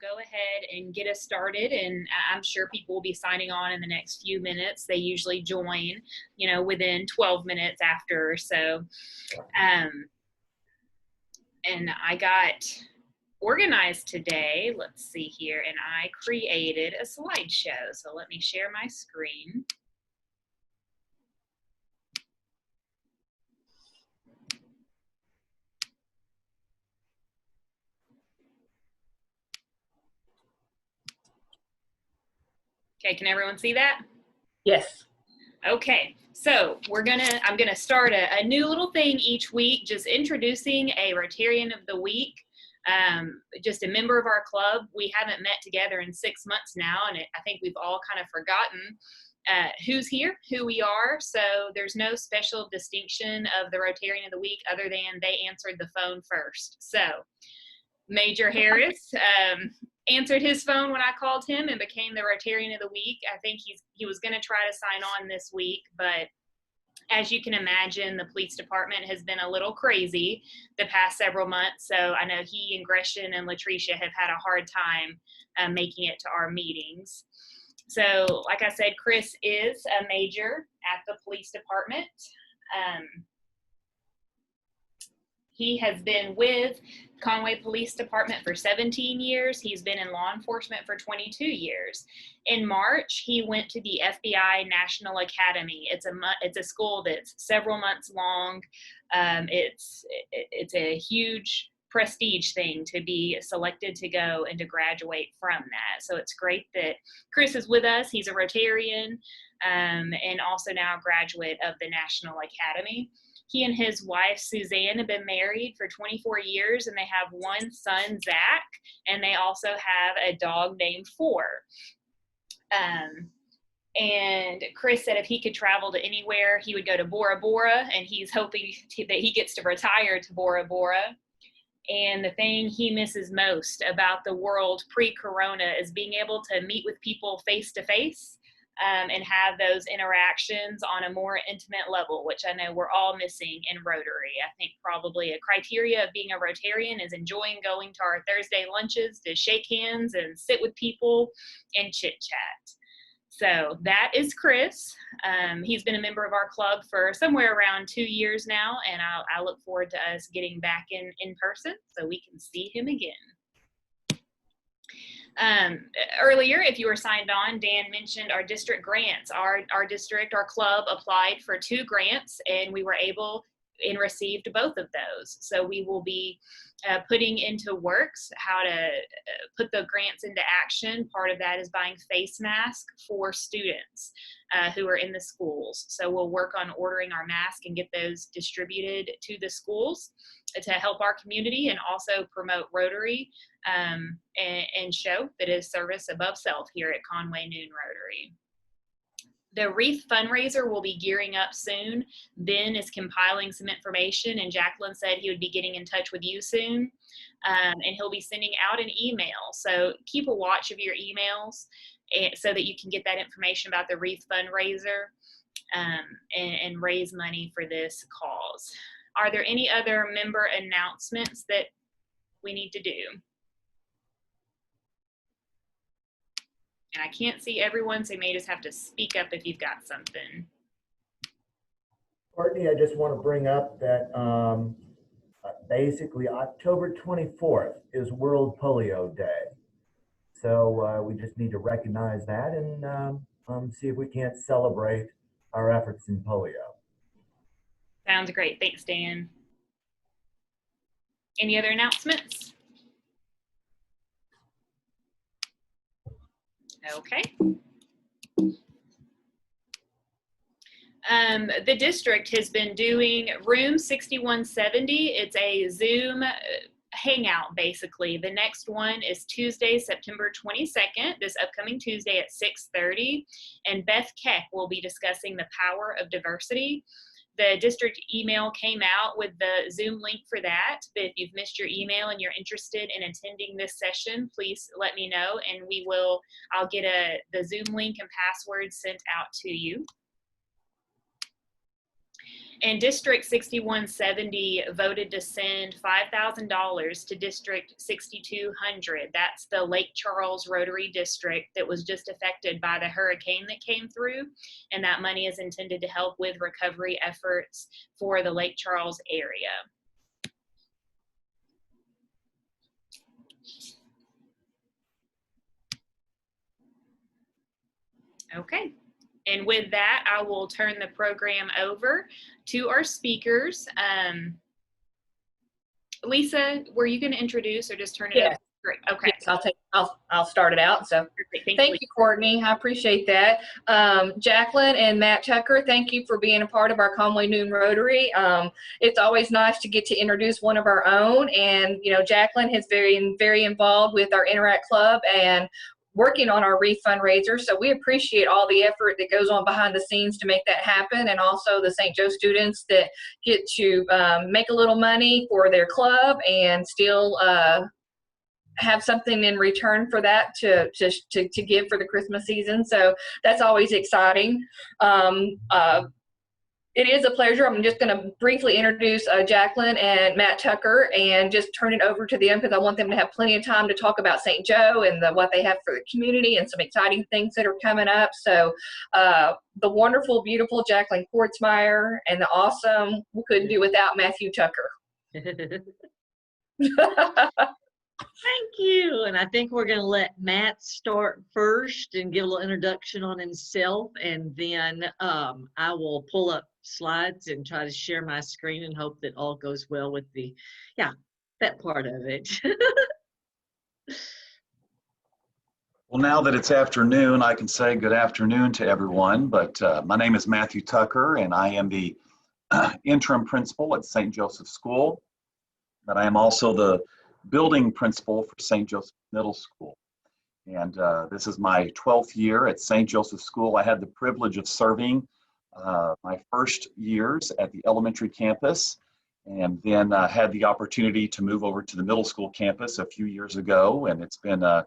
go ahead and get us started, and I'm sure people will be signing on in the next few minutes. They usually join, within 12 minutes after or so. And I got organized today. Let's see here, and I created a slideshow. So let me share my screen. Okay, can everyone see that? Yes. Okay, so I'm gonna start a new little thing each week, just introducing a Rotarian of the Week, just a member of our club. We haven't met together in 6 months now, and I think we've all kind of forgotten who's here, who we are. So there's no special distinction of the Rotarian of the Week other than they answered the phone first. So Major Harris answered his phone when I called him and became the Rotarian of the Week. I think he was going to try to sign on this week, but as you can imagine, the police department has been a little crazy the past several months. So I know he and Gresham and Latricia have had a hard time making it to our meetings. So like I said, Chris is a major at the police department. He has been with Conway Police Department for 17 years. He's been in law enforcement for 22 years. In March, he went to the FBI National Academy. It's a school that's several months long. It's a huge prestige thing to be selected to go and to graduate from that. So it's great that Chris is with us. He's a Rotarian and also now a graduate of the National Academy. He and his wife, Suzanne, have been married for 24 years, and they have one son, Zach, and they also have a dog named Four. And Chris said if he could travel to anywhere, he would go to Bora Bora, and he's hoping that he gets to retire to Bora Bora. And the thing he misses most about the world pre-corona is being able to meet with people face-to-face. And have those interactions on a more intimate level, which I know we're all missing in Rotary. I think probably a criteria of being a Rotarian is enjoying going to our Thursday lunches to shake hands and sit with people and chit chat. So that is Chris. He's been a member of our club for somewhere around 2 years now, and I look forward to us getting back in person so we can see him again. Earlier, if you were signed on, Dan mentioned our district grants. Our club applied for 2 grants, and we were able and received both of those. So we will be putting into works how to put the grants into action. Part of that is buying face masks for students who are in the schools. So we'll work on ordering our masks and get those distributed to the schools to help our community and also promote Rotary and show that it is service above self here at Conway Noon Rotary. The Wreath fundraiser will be gearing up soon. Ben is compiling some information, and Jacqueline said he would be getting in touch with you soon, and he'll be sending out an email. So keep a watch of your emails so that you can get that information about the Wreath fundraiser and raise money for this cause. Are there any other member announcements that we need to do? And I can't see everyone, so you may just have to speak up if you've got something. Courtney, I just want to bring up that basically October 24th is World Polio Day. So we just need to recognize that and see if we can't celebrate our efforts in polio. Sounds great. Thanks, Dan. Any other announcements? Okay. The district has been doing Room 6170. It's a Zoom hangout, basically. The next one is Tuesday, September 22nd, this upcoming Tuesday at 6:30. And Beth Keck will be discussing the power of diversity. The district email came out with the Zoom link for that, but if you've missed your email and you're interested in attending this session, please let me know and I'll get the Zoom link and password sent out to you. And District 6170 voted to send $5,000 to District 6200. That's the Lake Charles Rotary District that was just affected by the hurricane that came through. And that money is intended to help with recovery efforts for the Lake Charles area. Okay. And with that, I will turn the program over to our speakers. Lisa, were you going to introduce or just turn it over? Great. Okay. Yes, I'll start it out. So thank you, Courtney. I appreciate that. Jacqueline and Matt Tucker, thank you for being a part of our Conway Noon Rotary. It's always nice to get to introduce one of our own. And, you know, Jacqueline has been very involved with our Interact Club and working on our fundraiser. So we appreciate all the effort that goes on behind the scenes to make that happen, and also the St. Joe students that get to make a little money for their club and still have something in return for that to give for the Christmas season. So that's always exciting. It is a pleasure. I'm just going to briefly introduce Jacqueline and Matt Tucker and just turn it over to them because I want them to have plenty of time to talk about St. Joe and what they have for the community and some exciting things that are coming up. So the wonderful, beautiful Jacqueline Kordsmeier and the awesome, we couldn't do without Matthew Tucker. Thank you. And I think we're going to let Matt start first and give a little introduction on himself. And then I will pull up slides and try to share my screen and hope that all goes well with that part of it. Well, now that it's afternoon, I can say good afternoon to everyone. But my name is Matthew Tucker, and I am the interim principal at St. Joseph School. But I am also the building principal for St. Joseph Middle School. And this is my 12th year at St. Joseph School. I had the privilege of serving my first years at the elementary campus, and then had the opportunity to move over to the middle school campus a few years ago. And it's been a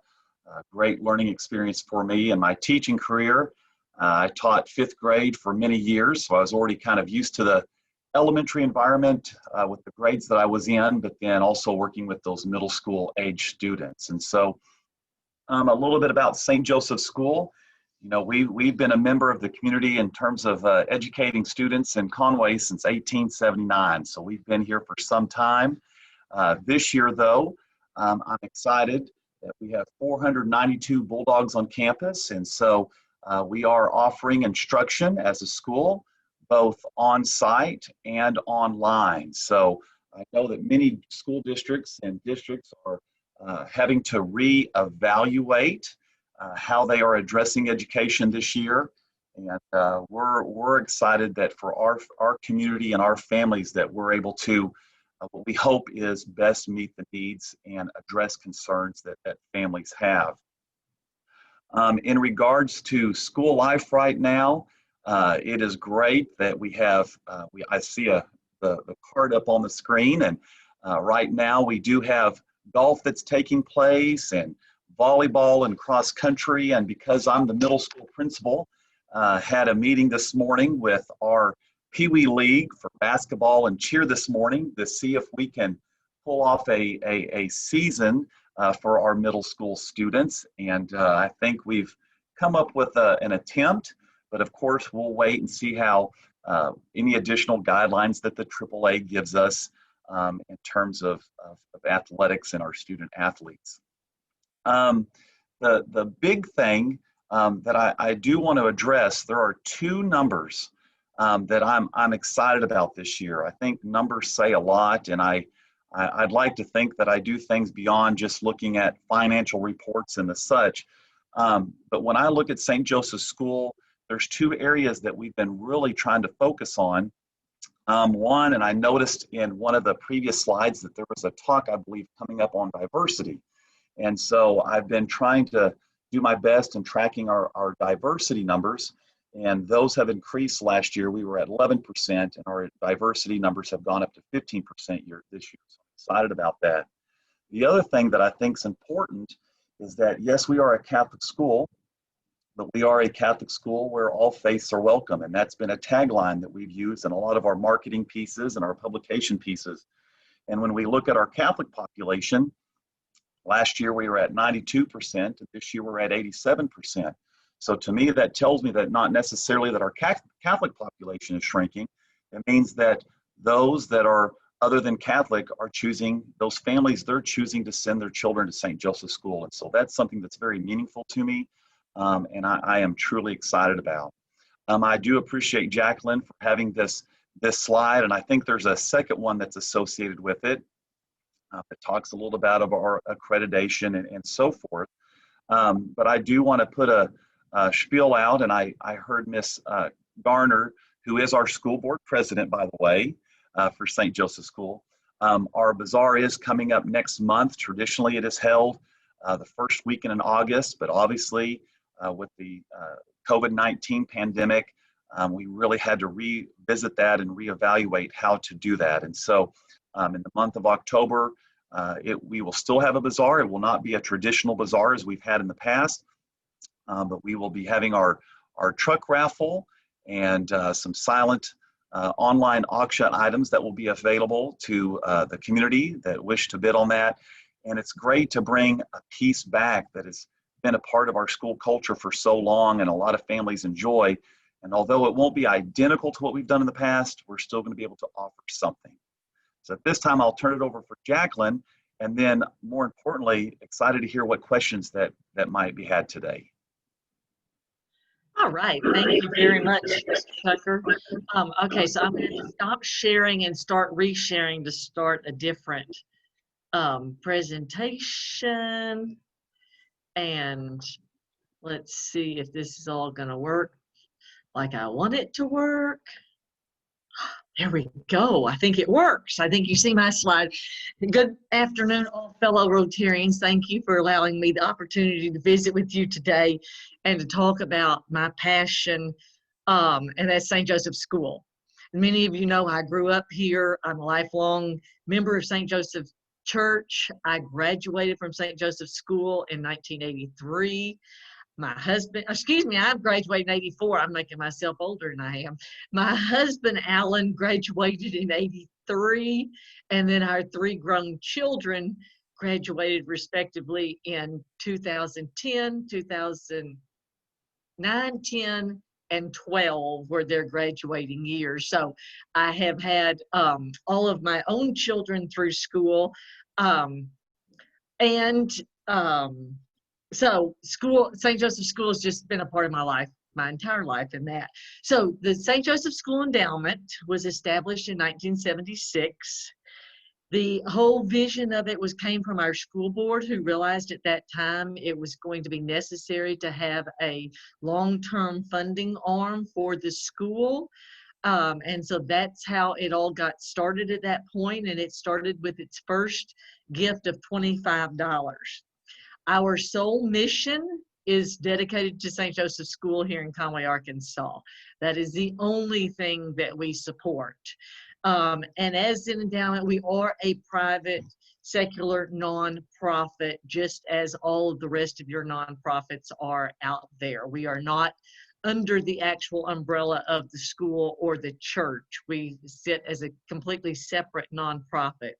great learning experience for me in my teaching career. I taught 5th grade for many years, so I was already kind of used to the elementary environment with the grades that I was in, but then also working with those middle school age students. And so a little bit about St. Joseph School. You know, we've been a member of the community in terms of educating students in Conway since 1879. So we've been here for some time. This year, though, I'm excited that we have 492 Bulldogs on campus. And so we are offering instruction as a school, both on site and online. So I know that many school districts and districts are having to reevaluate how they are addressing education this year. And we're excited that for our community and our families that we're able to, what we hope is best meet the needs and address concerns that families have. In regards to school life right now, it is great that we have, I see the card up on the screen, and right now we do have golf that's taking place and volleyball and cross country. And because I'm the middle school principal, had a meeting this morning with our Pee Wee League for basketball and cheer this morning to see if we can pull off a season for our middle school students. And I think we've come up with an attempt. But of course, we'll wait and see how any additional guidelines that the AAA gives us in terms of athletics and our student athletes. The big thing that I do want to address, there are 2 numbers that I'm excited about this year. I think numbers say a lot, and I'd like to think that I do things beyond just looking at financial reports and the such. But when I look at St. Joseph School, there's 2 areas that we've been really trying to focus on. One, and I noticed in one of the previous slides that there was a talk, I believe, coming up on diversity. And so I've been trying to do my best in tracking our diversity numbers, and those have increased last year. We were at 11%, and our diversity numbers have gone up to 15% this year. So I'm excited about that. The other thing that I think is important is that, yes, we are a Catholic school, but we are a Catholic school where all faiths are welcome. And that's been a tagline that we've used in a lot of our marketing pieces and our publication pieces. And when we look at our Catholic population, last year we were at 92%, and this year we're at 87%. So to me, that tells me that not necessarily that our Catholic population is shrinking. It means that those that are other than Catholic are choosing, those families, they're choosing to send their children to St. Joseph's School. And so that's something that's very meaningful to me, and I am truly excited about. I do appreciate Jacqueline for having this slide, and I think there's a second one that's associated with it that talks a little about of our accreditation and so forth. But I do want to put a spiel out, and I heard Miss Garner, who is our school board president, by the way, for St. Joseph School. Our bazaar is coming up next month. Traditionally, it is held the first weekend in August, but obviously with the COVID-19 pandemic, we really had to revisit that and reevaluate how to do that. And so in the month of October, we will still have a bazaar. It will not be a traditional bazaar as we've had in the past, but we will be having our truck raffle and some silent online auction items that will be available to the community that wish to bid on that. And it's great to bring a piece back that has been a part of our school culture for so long and a lot of families enjoy. And although it won't be identical to what we've done in the past, we're still going to be able to offer something. So at this time, I'll turn it over for Jacqueline, and then more importantly, excited to hear what questions that might be had today. All right, thank you very much, Mr. Tucker. Okay, so I'm going to stop sharing and start resharing to start a different presentation. And let's see if this is all going to work like I want it to work. There we go. I think it works. I think you see my slide. Good afternoon, all fellow Rotarians. Thank you for allowing me the opportunity to visit with you today and to talk about my passion, and that's St. Joseph's School. And many of you know I grew up here. I'm a lifelong member of St. Joseph Church. I graduated from St. Joseph School in 1983. My husband, excuse me, I graduated in 84. I'm making myself older than I am. My husband, Alan, graduated in 83. And then our three grown children graduated respectively in 2010, 2009, 10, and 12 were their graduating years. So I have had all of my own children through school. So St. Joseph School has just been a part of my life, my entire life in that. So the St. Joseph School Endowment was established in 1976. The whole vision of it came from our school board, who realized at that time it was going to be necessary to have a long-term funding arm for the school. And so that's how it all got started at that point, and it started with its first gift of $25. Our sole mission is dedicated to St. Joseph's School here in Conway, Arkansas. That is the only thing that we support. And as an endowment, we are a private, secular nonprofit, just as all of the rest of your nonprofits are out there. We are not under the actual umbrella of the school or the church. We sit as a completely separate nonprofit.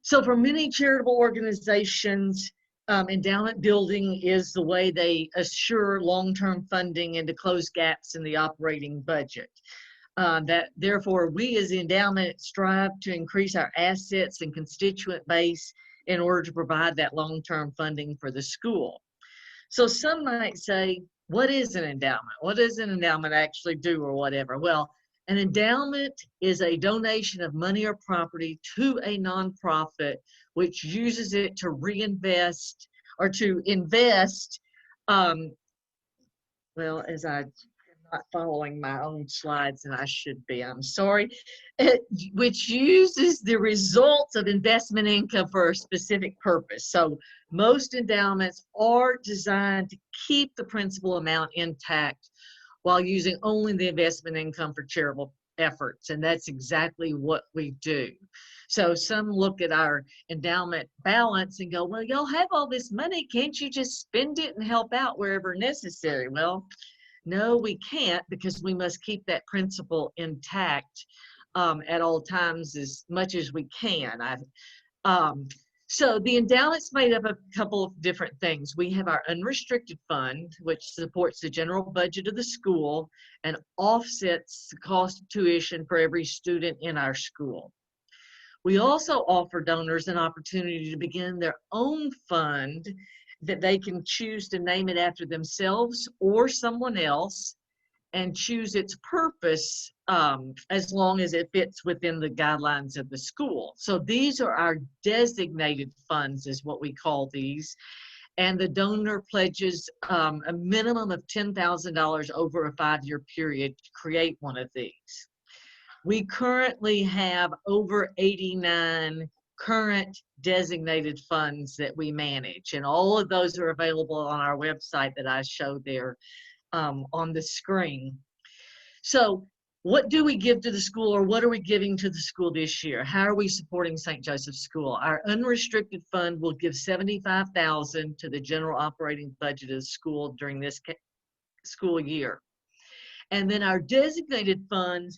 So for many charitable organizations, endowment building is the way they assure long-term funding and to close gaps in the operating budget. Therefore, we as the endowment strive to increase our assets and constituent base in order to provide that long-term funding for the school. So some might say, what is an endowment? What does an endowment actually do or whatever? Well, an endowment is a donation of money or property to a nonprofit which uses it to reinvest or to invest, well, as I'm not following my own slides and I should be, I'm sorry, which uses the results of investment income for a specific purpose. So most endowments are designed to keep the principal amount intact while using only the investment income for charitable efforts, and that's exactly what we do. So some look at our endowment balance and go, well, y'all have all this money, can't you just spend it and help out wherever necessary? Well, no, we can't, because we must keep that principle intact at all times as much as we can. So the endowment's made up of a couple of different things. We have our unrestricted fund, which supports the general budget of the school and offsets the cost of tuition for every student in our school. We also offer donors an opportunity to begin their own fund that they can choose to name it after themselves or someone else, and choose its purpose as long as it fits within the guidelines of the school. So these are our designated funds, is what we call these. And the donor pledges a minimum of $10,000 over a 5-year period to create one of these. We currently have over 89 current designated funds that we manage, and all of those are available on our website that I showed there on the screen. So what do we give to the school, or what are we giving to the school this year? How are we supporting St. Joseph's School? Our unrestricted fund will give $75,000 to the general operating budget of the school during this school year. And then our designated funds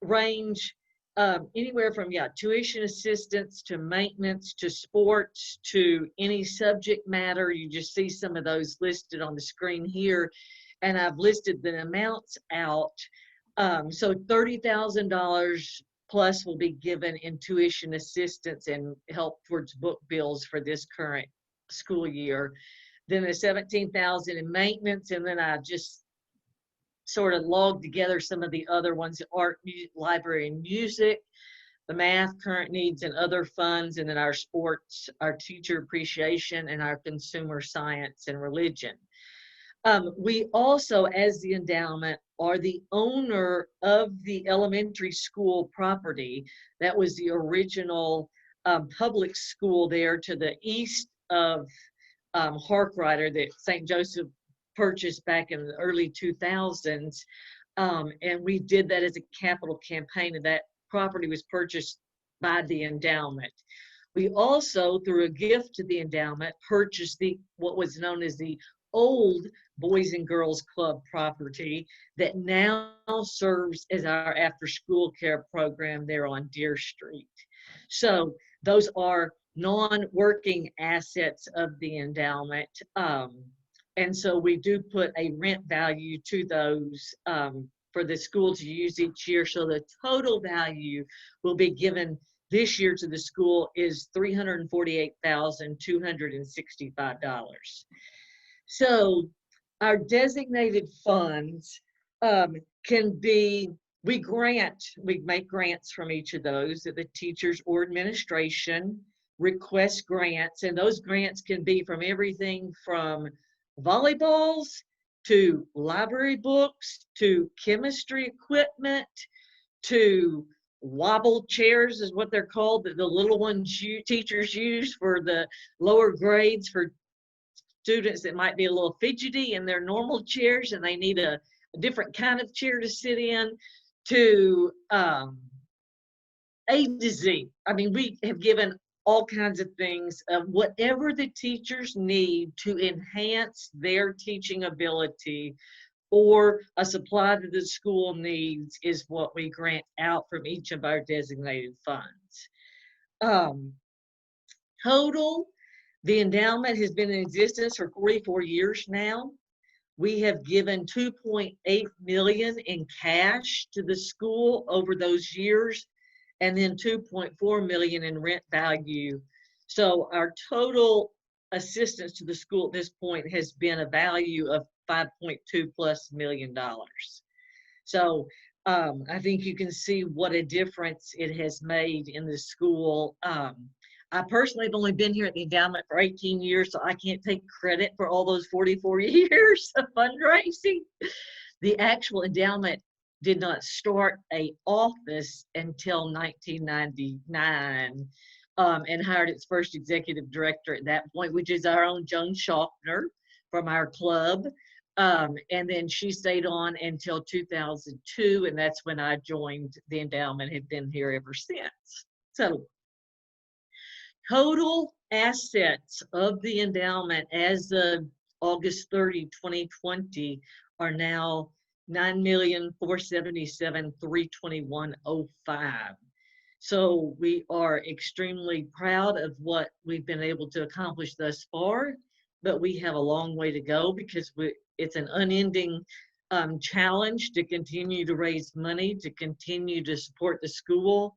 range anywhere from tuition assistance to maintenance to sports to any subject matter. You just see some of those listed on the screen here, and I've listed the amounts out. So $30,000 plus will be given in tuition assistance and help towards book bills for this current school year. Then the $17,000 in maintenance, and then I just sort of logged together some of the other ones: art, music, library, and music, the math, current needs, and other funds, and then our sports, our teacher appreciation, and our consumer science and religion. We also, as the endowment, are the owner of the elementary school property. That was the original public school there to the east of Harkrider that St. Joseph purchased back in the early 2000s. And we did that as a capital campaign, and that property was purchased by the endowment. We also, through a gift to the endowment, purchased what was known as the old Boys and Girls Club property that now serves as our after-school care program there on Deer Street. So those are non-working assets of the endowment. And so we do put a rent value to those for the school to use each year. So the total value will be given this year to the school is $348,265. So our designated funds can be, we make grants from each of those that the teachers or administration request grants, and those grants can be from everything from volleyballs to library books to chemistry equipment to wobble chairs is what they're called, the little ones teachers use for the lower grades for students that might be a little fidgety in their normal chairs and they need a different kind of chair to sit in, to A to Z. I mean, we have given all kinds of things of whatever the teachers need to enhance their teaching ability, or a supply that the school needs, is what we grant out from each of our designated funds. Total, the endowment has been in existence for 44 years now. We have given $2.8 million in cash to the school over those years, and then $2.4 million in rent value. So our total assistance to the school at this point has been a value of $5.2+ million. So I think you can see what a difference it has made in the school. I personally have only been here at the endowment for 18 years, so I can't take credit for all those 44 years of fundraising. The actual endowment did not start an office until 1999 and hired its first executive director at that point, which is our own Joan Schaffner from our club. And then she stayed on until 2002, and that's when I joined the endowment, have been here ever since. So total assets of the endowment as of August 30, 2020 are now $9,477,321.05. So we are extremely proud of what we've been able to accomplish thus far, but we have a long way to go because it's an unending challenge to continue to raise money, to continue to support the school.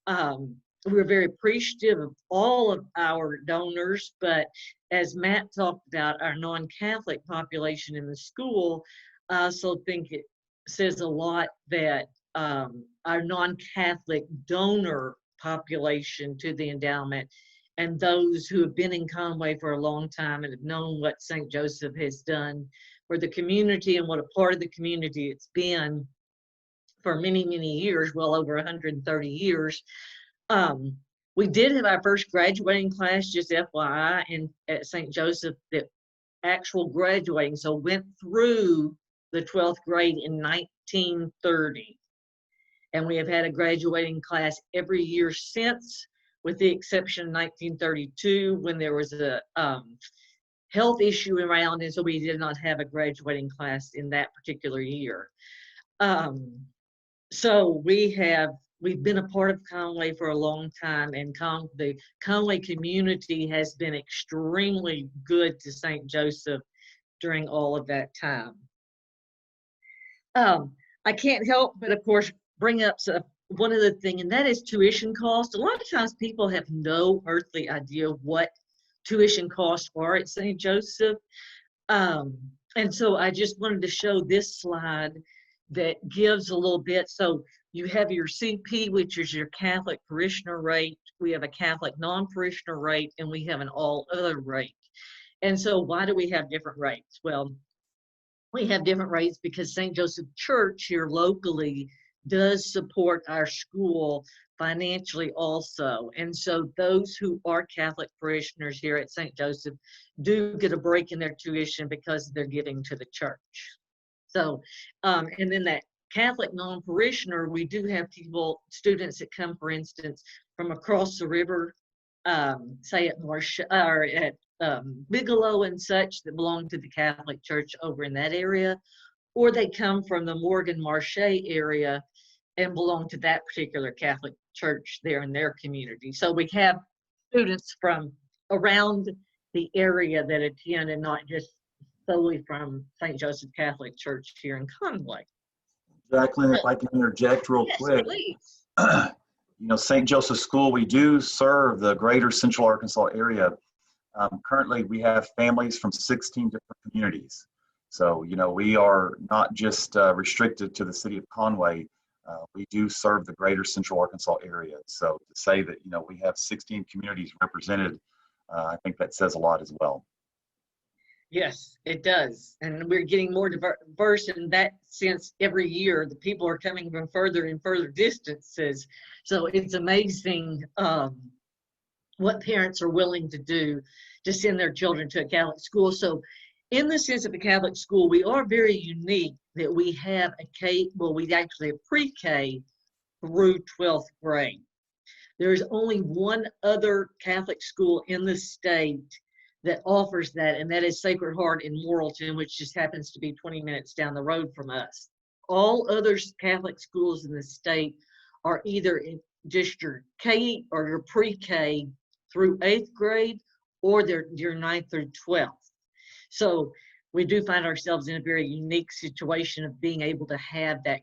We're very appreciative of all of our donors, but as Matt talked about, our non-Catholic population in the school, I also think it says a lot that our non-Catholic donor population to the endowment and those who have been in Conway for a long time and have known what St. Joseph has done for the community and what a part of the community it's been for many, many years, well over 130 years. We did have our first graduating class, just FYI, at St. Joseph, that actual graduating, so went through the 12th grade in 1930. And we have had a graduating class every year since, with the exception of 1932 when there was a health issue around, and so we did not have a graduating class in that particular year. So we've been a part of Conway for a long time, and the Conway community has been extremely good to St. Joseph during all of that time. I can't help but, of course, bring up one other thing, and that is tuition cost. A lot of times people have no earthly idea what tuition costs are at St. Joseph. And so I just wanted to show this slide that gives a little bit. So you have your CP, which is your Catholic parishioner rate. We have a Catholic non-parishioner rate, and we have an all other rate. And so why do we have different rates? Well, we have different rates because St. Joseph Church here locally does support our school financially also. And so those who are Catholic parishioners here at St. Joseph do get a break in their tuition because they're giving to the church. So, and then that Catholic non-parishioner, we do have students that come, for instance, from across the river, say at or at Bigelow and such, that belong to the Catholic Church over in that area, or they come from the Morgan Marche area and belong to that particular Catholic Church there in their community. So we have students from around the area that attend, and not just solely from St. Joseph Catholic Church here in Conway. Jacqueline, if I can interject real quick. Please. You know, St. Joseph School, we do serve the greater Central Arkansas area. Currently, we have families from 16 different communities. So, you know, we are not just restricted to the city of Conway. We do serve the greater Central Arkansas area. So to say that, you know, we have 16 communities represented, I think that says a lot as well. Yes, it does. And we're getting more diverse in that sense every year. The people are coming from further and further distances. So it's amazing what parents are willing to do to send their children to a Catholic school. So in the sense of a Catholic school, we are very unique that we have we actually have pre-K through 12th grade. There's only one other Catholic school in the state that offers that, and that is Sacred Heart in Morrilton, which just happens to be 20 minutes down the road from us. All other Catholic schools in the state are either just your K or your pre-K through 8th grade, or they're your 9th through 12th. So we do find ourselves in a very unique situation of being able to have that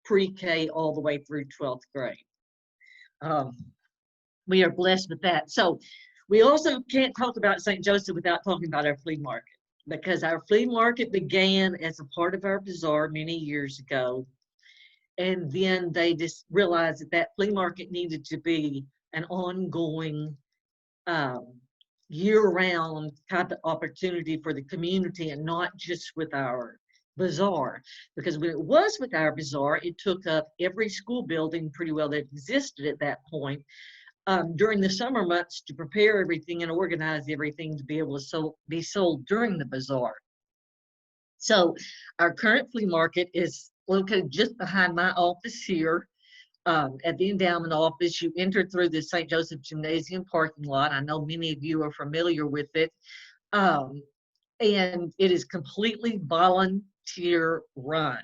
pre-K all the way through 12th grade. We are blessed with that. So we also can't talk about St. Joseph without talking about our flea market, because our flea market began as a part of our bazaar many years ago. And then they just realized that that flea market needed to be an ongoing, year-round type of opportunity for the community, and not just with our bazaar. Because when it was with our bazaar, it took up every school building pretty well that existed at that point. During the summer months, to prepare everything and organize everything to be able to be sold during the bazaar. So our current flea market is located just behind my office here. At the endowment office, you enter through the St. Joseph Gymnasium parking lot. I know many of you are familiar with it. And it is completely volunteer run,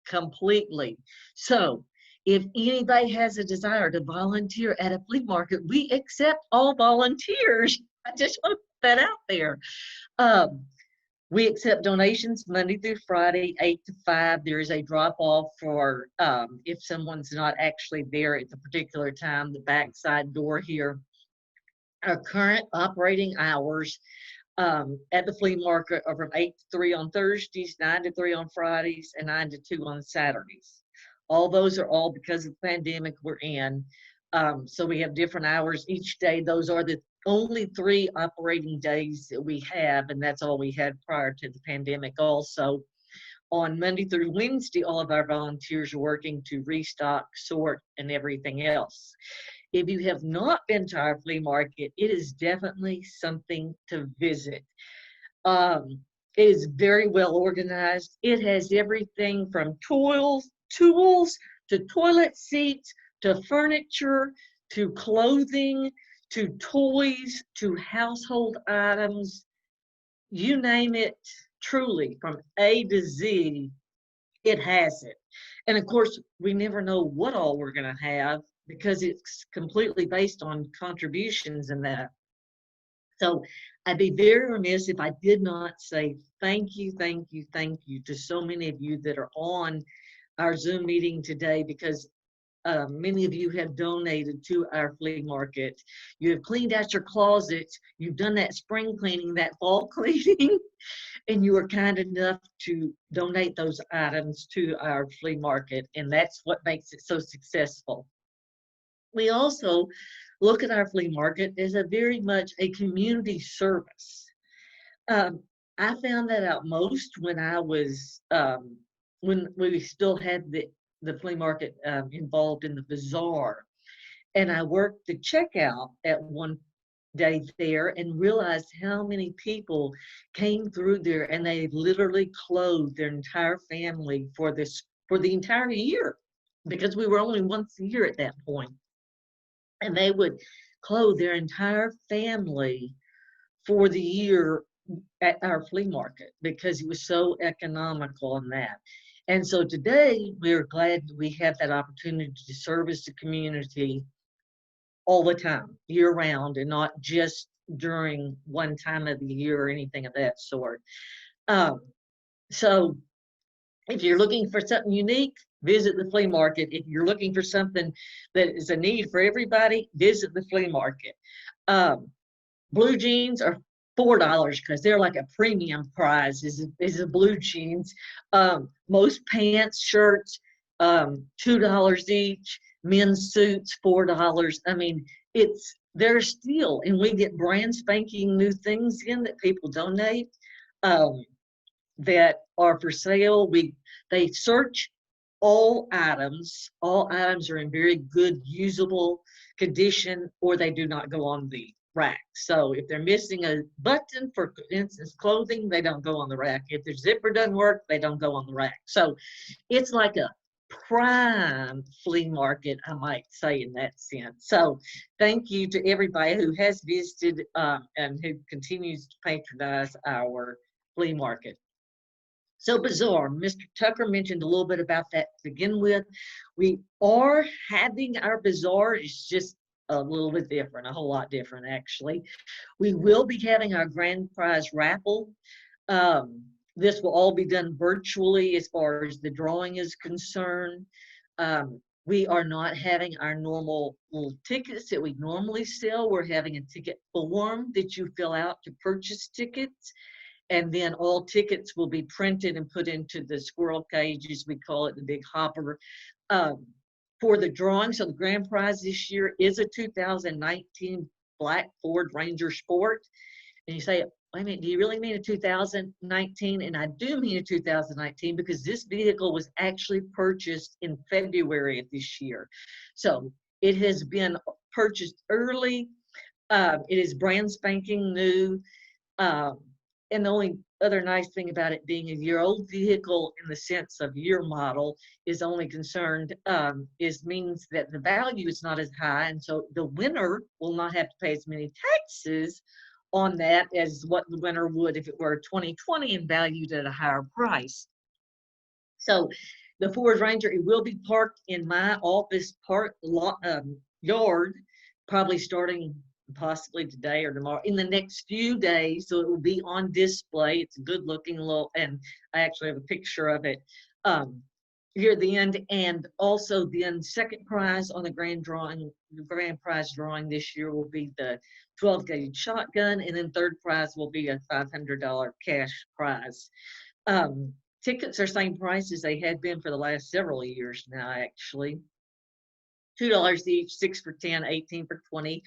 completely. So if anybody has a desire to volunteer at a flea market, we accept all volunteers. I just want to put that out there. We accept donations Monday through Friday, 8 to 5. There is a drop-off for if someone's not actually there at the particular time, the backside door here. Our current operating hours at the flea market are from 8 to 3 on Thursdays, 9 to 3 on Fridays, and 9 to 2 on Saturdays. All those are all because of the pandemic we're in. So we have different hours each day. Those are the only 3 operating days that we have, and that's all we had prior to the pandemic. Also, on Monday through Wednesday, all of our volunteers are working to restock, sort, and everything else. If you have not been to our flea market, it is definitely something to visit. It is very well organized. It has everything from tools to toilet seats, to furniture, to clothing, to toys, to household items, you name it, truly, from A to Z, it has it. And of course, we never know what all we're going to have because it's completely based on contributions and that. So I'd be very remiss if I did not say thank you to so many of you that are on our Zoom meeting today, because many of you have donated to our flea market. You have cleaned out your closets. You've done that spring cleaning, that fall cleaning, and you were kind enough to donate those items to our flea market, and that's what makes it so successful. We also look at our flea market as a very much a community service. I found that out most when I was, when we still had the flea market involved in the bazaar. And I worked the checkout at one day there and realized how many people came through there, and they literally clothed their entire family for the entire year, because we were only once a year at that point. And they would clothe their entire family for the year at our flea market because it was so economical in that. And so today we're glad we have that opportunity to service the community all the time, year round, and not just during one time of the year or anything of that sort. So if you're looking for something unique, visit the flea market. If you're looking for something that is a need for everybody, visit the flea market. Blue jeans are $4 because they're like a premium prize is a blue jeans. Most pants, shirts, $2 each. Men's suits, $4. I mean, they're still, and we get brand spanking new things in that people donate that are for sale. They search all items. All items are in very good, usable condition, or they do not go on the rack. So if they're missing a button, for instance, clothing, they don't go on the rack. If their zipper doesn't work, they don't go on the rack. So it's like a prime flea market, I might say, in that sense. So thank you to everybody who has visited and who continues to patronize our flea market. So bazaar, Mr. Tucker mentioned a little bit about that to begin with. We are having our bazaar, it's just a little bit different, a whole lot different actually. We will be having our grand prize raffle. This will all be done virtually as far as the drawing is concerned. We are not having our normal little tickets that we normally sell. We're having a ticket form that you fill out to purchase tickets. And then all tickets will be printed and put into the squirrel cage, as we call it, the big hopper, for the drawing. So the grand prize this year is a 2019 Black Ford Ranger Sport. And you say, wait a minute, do you really mean a 2019? And I do mean a 2019 because this vehicle was actually purchased in February of this year. So it has been purchased early. It is brand spanking new. And the only other nice thing about it being a year-old vehicle in the sense of year model is only concerned means that the value is not as high, and so the winner will not have to pay as many taxes on that as what the winner would if it were 2020 and valued at a higher price. So the Ford Ranger, it will be parked in my office yard, probably starting possibly today or tomorrow, in the next few days. So it will be on display. It's a good looking little, and I actually have a picture of it here at the end. And also the second prize on the grand prize drawing this year will be the 12 gauge shotgun, and then third prize will be a $500 cash prize. Tickets are same price as they had been for the last several years now, actually. $2 each, 6 for 10, 18 for 20,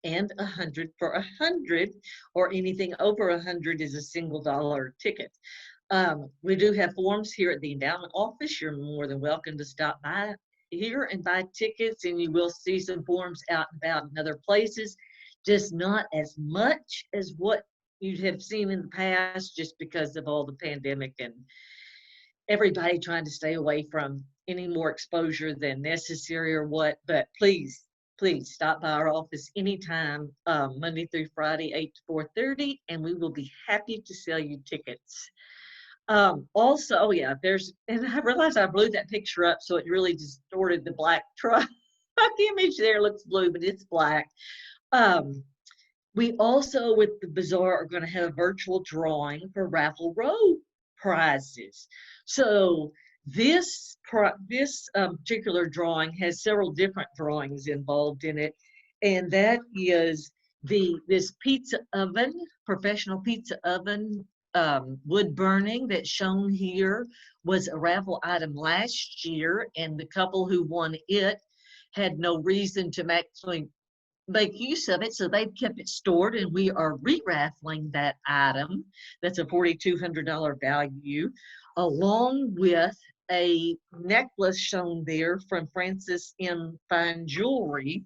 and 100 for 100, or anything over 100 is a single dollar ticket. We do have forms here at the endowment office. You're more than welcome to stop by here and buy tickets, and you will see some forms out and about in other places, just not as much as what you have seen in the past, just because of all the pandemic and everybody trying to stay away from any more exposure than necessary or what. But please stop by our office anytime, Monday through Friday, 8 to 4:30, and we will be happy to sell you tickets. Also, oh yeah, and I realized I blew that picture up, so it really distorted the black truck. The image there looks blue, but it's black. We also, with the bazaar, are going to have a virtual drawing for Raffle Row prizes. So this particular drawing has several different drawings involved in it, and that is this pizza oven, professional pizza oven, wood burning that's shown here was a raffle item last year, and the couple who won it had no reason to actually make use of it, so they've kept it stored, and we are re-raffling that item. That's a $4,200 value, along with a necklace shown there from Francis M. Fine Jewelry.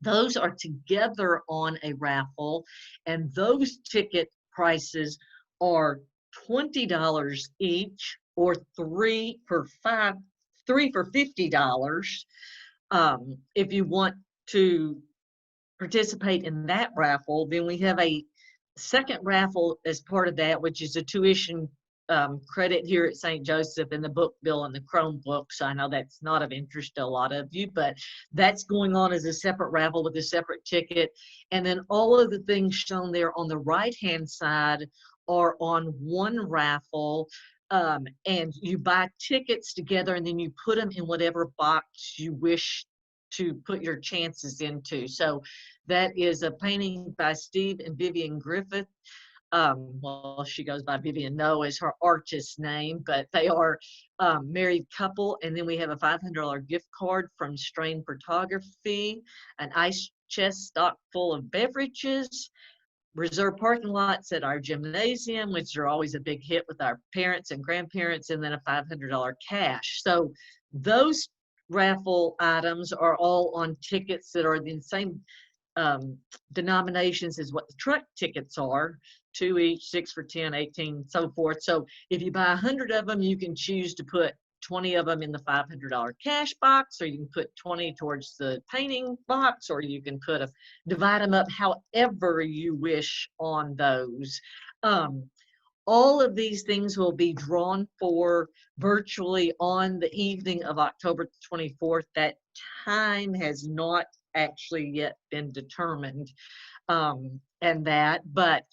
Those are together on a raffle, and those ticket prices are $20 each, or three for $50. If you want to participate in that raffle, then we have a second raffle as part of that, which is a tuition credit here at St. Joseph, and the book bill and the Chromebooks. I know that's not of interest to a lot of you, but that's going on as a separate raffle with a separate ticket. And then all of the things shown there on the right-hand side are on one raffle. And you buy tickets together, and then you put them in whatever box you wish to put your chances into. So that is a painting by Steve and Vivian Griffith. Well, she goes by Vivian No as her artist name, but they are a married couple. And then we have a $500 gift card from Strain Photography, an ice chest stock full of beverages, reserved parking lots at our gymnasium, which are always a big hit with our parents and grandparents, and then a $500 cash. So those raffle items are all on tickets that are the same denominations as what the truck tickets are, 2 each, 6 for 10, 18, so forth. So if you buy 100 of them, you can choose to put 20 of them in the $500 cash box, or you can put 20 towards the painting box, or you can divide them up however you wish on those. All of these things will be drawn for virtually on the evening of October 24th. That time has not actually yet been determined, but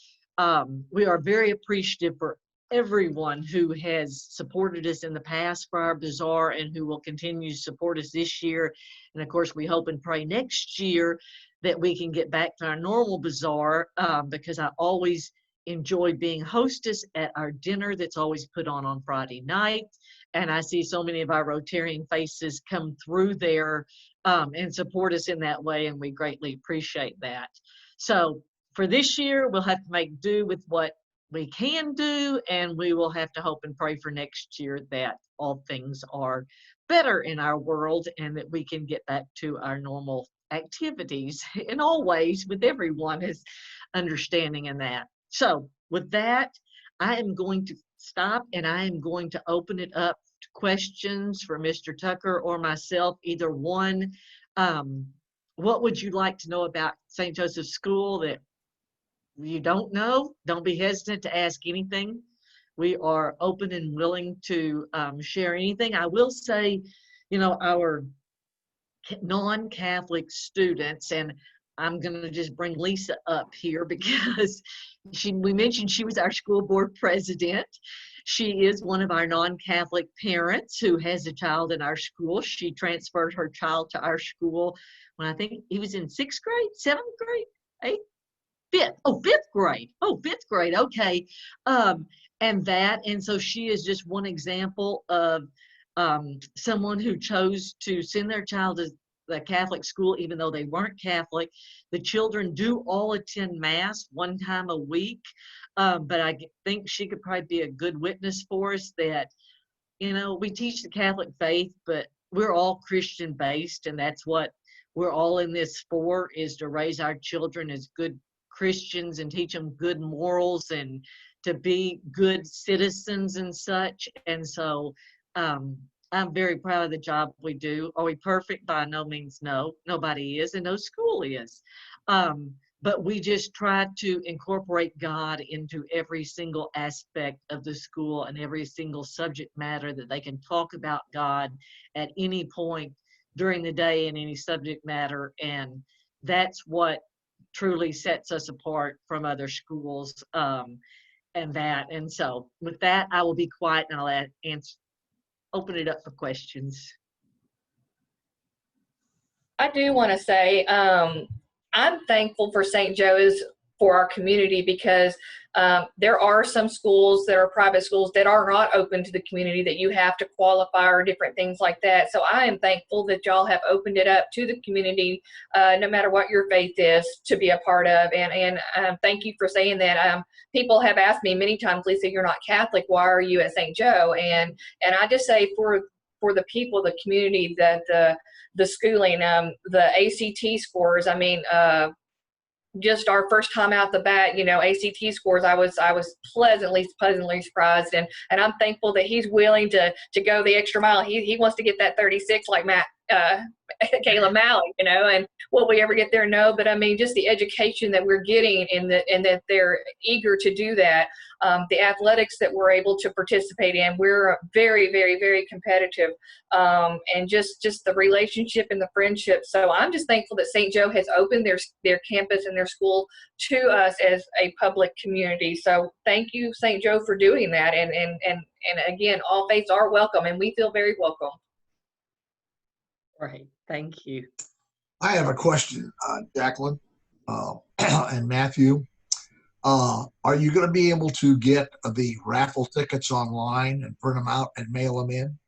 we are very appreciative for everyone who has supported us in the past for our bazaar and who will continue to support us this year. And of course, we hope and pray next year that we can get back to our normal bazaar, because I always enjoy being hostess at our dinner that's always put on Friday night. And I see so many of our Rotarian faces come through there and support us in that way, and we greatly appreciate that. So for this year, we'll have to make do with what we can do, and we will have to hope and pray for next year that all things are better in our world and that we can get back to our normal activities in all ways, with everyone is understanding in that. So with that, I am going to stop and I am going to open it up to questions for Mr. Tucker or myself, either one. What would you like to know about St. Joseph's School that you don't know? Don't be hesitant to ask anything. We are open and willing to share anything. I will say, you know, our non-Catholic students, and I'm going to just bring Lisa up here because we mentioned she was our school board president. She is one of our non-Catholic parents who has a child in our school. She transferred her child to our school when I think he was in 6th grade, 7th grade, 8th, 5th. Oh, 5th grade. Oh, 5th grade. Okay. And so she is just one example of someone who chose to send their child to the Catholic school, even though they weren't Catholic. The children do all attend Mass one time a week, but I think she could probably be a good witness for us that, you know, we teach the Catholic faith, but we're all Christian based, and that's what we're all in this for, is to raise our children as good Christians and teach them good morals and to be good citizens and such. And so I'm very proud of the job we do. Are we perfect? By no means, no. Nobody is, and no school is. But we just try to incorporate God into every single aspect of the school and every single subject matter that they can talk about God at any point during the day in any subject matter. And that's what truly sets us apart from other schools. And so with that, I will be quiet and I'll open it up for questions. I do want to say I'm thankful for St. Joe's for our community, because there are some schools that are private schools that are not open to the community, that you have to qualify or different things like that. So I am thankful that y'all have opened it up to the community, no matter what your faith is, to be a part of. And thank you for saying that. People have asked me many times, Lisa, you're not Catholic, why are you at St. Joe? And I just say for the people, the community, that the schooling, the ACT scores, I mean, just our first time out the bat, you know, ACT scores, I was pleasantly surprised, and I'm thankful that he's willing to go the extra mile. He wants to get that 36 like Kayla Malley, you know, and will we ever get there? No, but I mean, just the education that we're getting and that they're eager to do that. The athletics that we're able to participate in, we're very, very, very competitive, and just the relationship and the friendship. So I'm just thankful that St. Joe has opened their campus and their school to us as a public community. So thank you, St. Joe, for doing that. And again, all faiths are welcome, and we feel very welcome. Right. Thank you. I have a question, Jacqueline and Matthew. Are you going to be able to get the raffle tickets online and print them out and mail them in?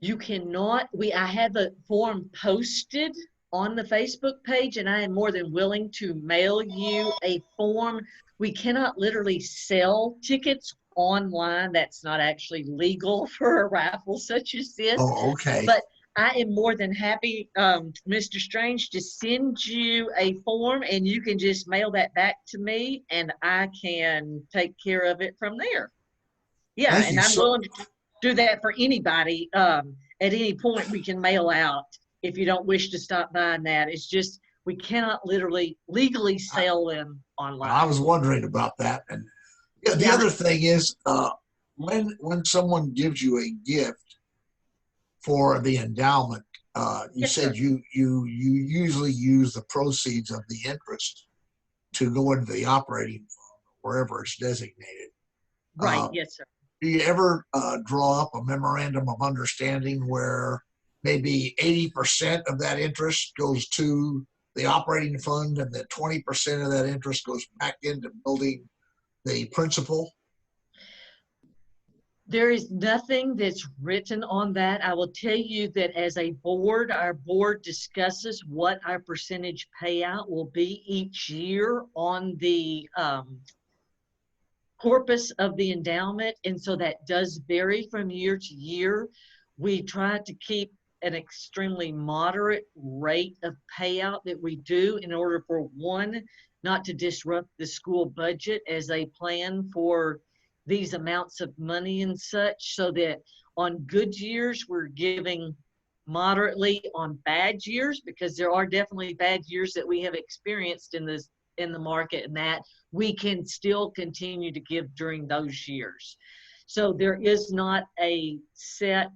You cannot. I have a form posted on the Facebook page, and I am more than willing to mail you a form. We cannot literally sell tickets online. That's not actually legal for a raffle such as this. Oh, okay. But I am more than happy, Mr. Strange, to send you a form, and you can just mail that back to me, and I can take care of it from there. Yeah, and I'm willing to do that for anybody. At any point, we can mail out if you don't wish to stop buying that. It's just we cannot legally sell them online. I was wondering about that. And the other thing is, when someone gives you a gift for the endowment, you said you usually use the proceeds of the interest to go into the operating fund, wherever it's designated. Right. Yes, sir. Do you ever draw up a memorandum of understanding where maybe 80% of that interest goes to the operating fund and that 20% of that interest goes back into building the principal? There is nothing that's written on that. I will tell you that as a board, our board discusses what our percentage payout will be each year on the corpus of the endowment. And so that does vary from year to year. We try to keep an extremely moderate rate of payout that we do in order for, one, not to disrupt the school budget as they plan for these amounts of money and such, so that on good years, we're giving moderately on bad years, because there are definitely bad years that we have experienced in the market, and that we can still continue to give during those years. So there is not a set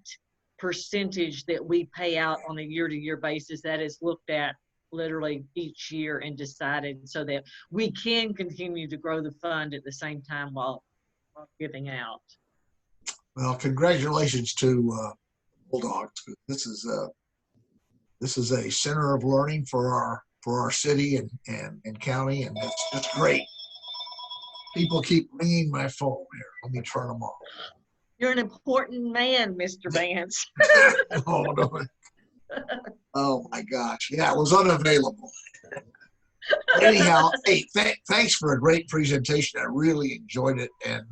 percentage that we pay out on a year-to-year basis. That is looked at literally each year and decided, so that we can continue to grow the fund at the same time while giving out. Well, congratulations to Bulldogs. This is a center of learning for our city and county, and it's just great. People keep ringing my phone here. Let me turn them off. You're an important man, Mr. Vance. Oh, no. Oh my gosh. Yeah, it was unavailable. Anyhow, hey, thanks for a great presentation. I really enjoyed it, and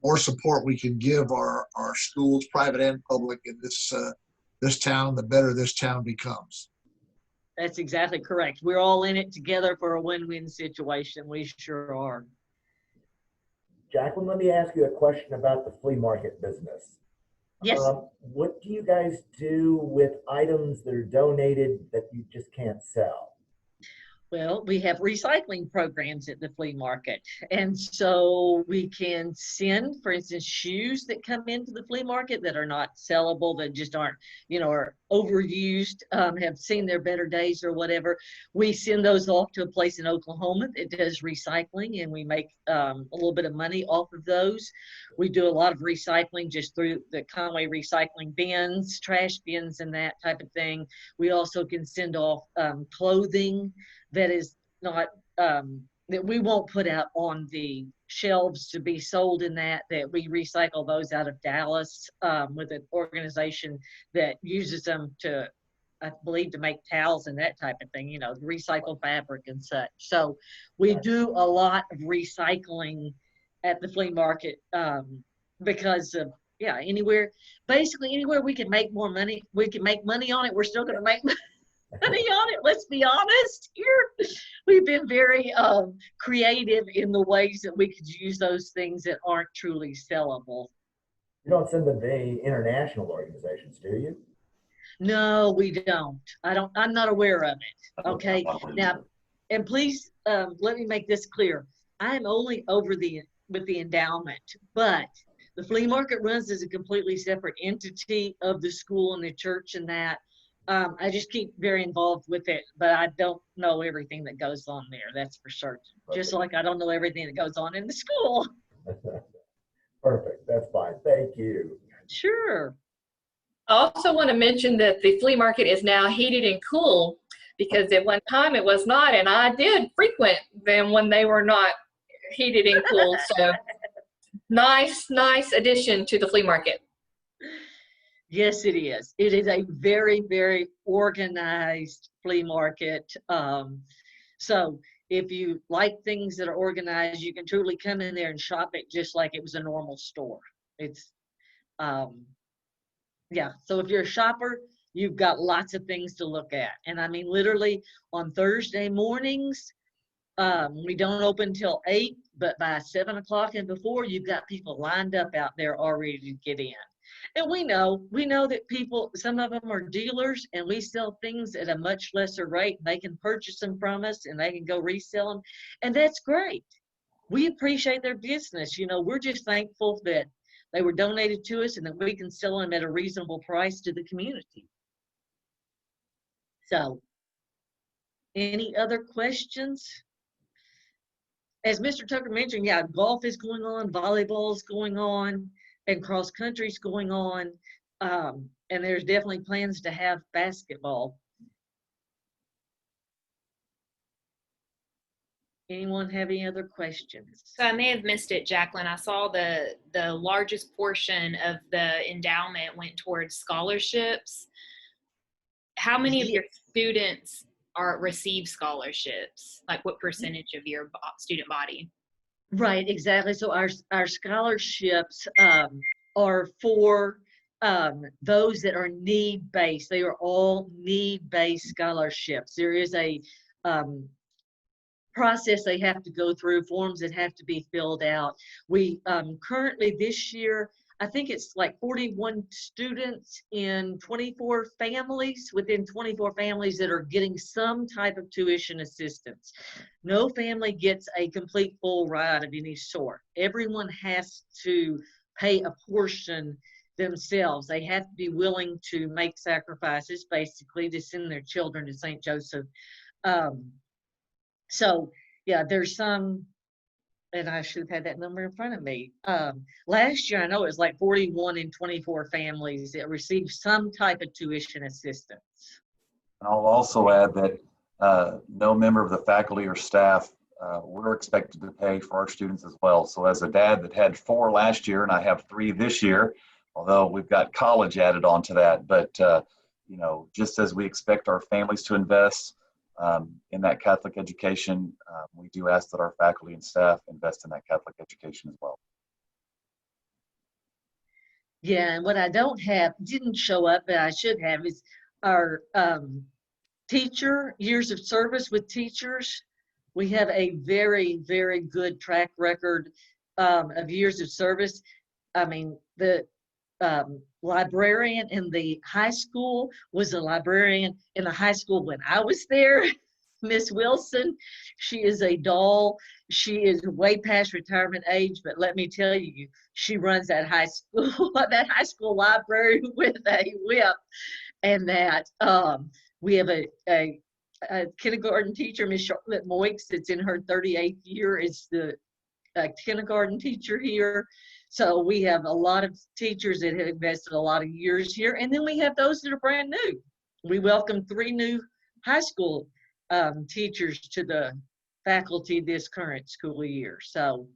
more support we can give our schools, private and public, in this town, the better this town becomes. That's exactly correct. We're all in it together for a win-win situation. We sure are. Jacqueline, let me ask you a question about the flea market business. Yes. What do you guys do with items that are donated that you just can't sell? Well, we have recycling programs at the flea market. And so we can send, for instance, shoes that come into the flea market that are not sellable, that just aren't, are overused, have seen their better days or whatever. We send those off to a place in Oklahoma that does recycling, and we make a little bit of money off of those. We do a lot of recycling just through the Conway recycling bins, trash bins, and that type of thing. We also can send off clothing that is not, that we won't put out on the shelves to be sold in that we recycle those out of Dallas with an organization that uses them to, I believe, to make towels and that type of thing, recycle fabric and such. So we do a lot of recycling at the flea market because of, basically anywhere we can make more money, we can make money on it, we're still going to make money on it. Let's be honest here. We've been very creative in the ways that we could use those things that aren't truly sellable. You don't send them to any international organizations, do you? No, we don't. I'm not aware of it. Okay. Now, and please let me make this clear. I'm only with the endowment, but the flea market runs as a completely separate entity of the school and the church and that. I just keep very involved with it, but I don't know everything that goes on there. That's for certain. Okay. Just like I don't know everything that goes on in the school. Perfect. That's fine. Thank you. Sure. I also want to mention that the flea market is now heated and cool, because at one time it was not, and I did frequent them when they were not heated and cool. So nice addition to the flea market. Yes, it is. It is a very, very organized flea market. So if you like things that are organized, you can truly come in there and shop it just like it was a normal store. It's, so if you're a shopper, you've got lots of things to look at. And I mean, literally on Thursday mornings, we don't open till 8, but by 7 o'clock and before, you've got people lined up out there already to get in. And we know that people, some of them are dealers, and we sell things at a much lesser rate. They can purchase them from us and they can go resell them. And that's great. We appreciate their business. We're just thankful that they were donated to us and that we can sell them at a reasonable price to the community. So, any other questions? As Mr. Tucker mentioned, golf is going on, volleyball is going on, and cross country is going on. And there's definitely plans to have basketball. Anyone have any other questions? So I may have missed it, Jacqueline. I saw the largest portion of the endowment went towards scholarships. How many of your students receive scholarships? Like what percentage of your student body? Right, exactly. So our scholarships are for those that are need-based. They are all need-based scholarships. There is a process they have to go through, forms that have to be filled out. We currently this year, I think it's like 41 students in 24 families, within 24 families that are getting some type of tuition assistance. No family gets a complete full ride of any sort. Everyone has to pay a portion themselves. They have to be willing to make sacrifices, basically, to send their children to St. Joseph. So yeah, there's some, and I should have had that number in front of me. Last year, I know it was like 41 in 24 families that received some type of tuition assistance. I'll also add that no member of the faculty or staff, we're expected to pay for our students as well. So as a dad that had 4 last year and I have 3 this year, although we've got college added onto that, but you know, just as we expect our families to invest in that Catholic education, we do ask that our faculty and staff invest in that Catholic education as well. Yeah, and what I don't have, didn't show up, but I should have, is our teacher, years of service with teachers. We have a very, very good track record of years of service. I mean, the librarian in the high school was a librarian in the high school when I was there. Miss Wilson, she is a doll. She is way past retirement age, but let me tell you, she runs that high school, that high school library with a whip. And that we have a kindergarten teacher, Miss Charlotte Moix, that's in her 38th year, is the kindergarten teacher here. So we have a lot of teachers that have invested a lot of years here. And then we have those that are brand new. We welcome 3 new high school teachers to the faculty this current school year. So,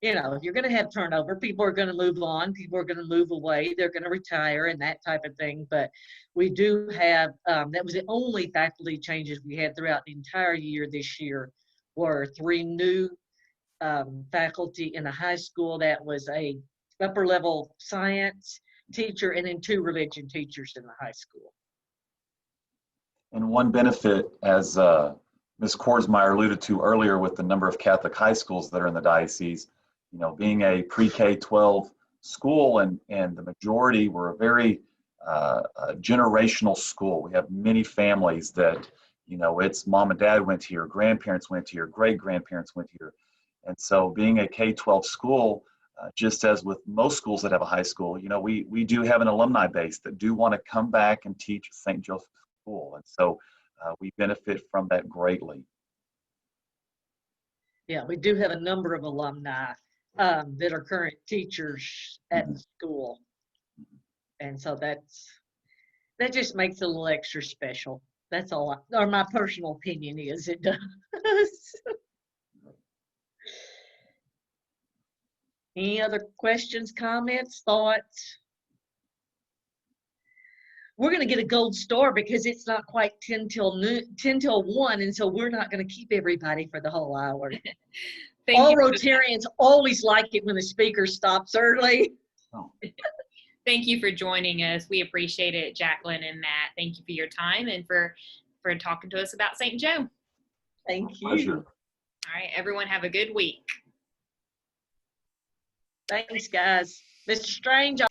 you know, if you're going to have turnover, people are going to move on, people are going to move away, they're going to retire and that type of thing. But we do have, that was the only faculty changes we had throughout the entire year this year, were 3 new faculty in the high school. That was a upper level science teacher and then 2 religion teachers in the high school. And one benefit, as Ms. Kordsmeier alluded to earlier, with the number of Catholic high schools that are in the diocese, you know, being a pre-K-12 school, and the majority were a very generational school. We have many families that, you know, it's mom and dad went here, grandparents went here, great-grandparents went here. And so being a K-12 school, just as with most schools that have a high school, you know, we do have an alumni base that do want to come back and teach at St. Joseph School. And so we benefit from that greatly. Yeah, we do have a number of alumni that are current teachers at the school. And so that just makes it a little extra special. That's all, or my personal opinion is, it does. Any other questions, comments, thoughts? We're going to get a gold star because it's not quite 10 till 1, and so we're not going to keep everybody for the whole hour. All Rotarians always like it when the speaker stops early. Oh. Thank you for joining us. We appreciate it, Jacqueline and Matt. Thank you for your time and for talking to us about St. Joe. Thank you. Pleasure. All right, everyone have a good week. Thanks, guys. Mr. Strange,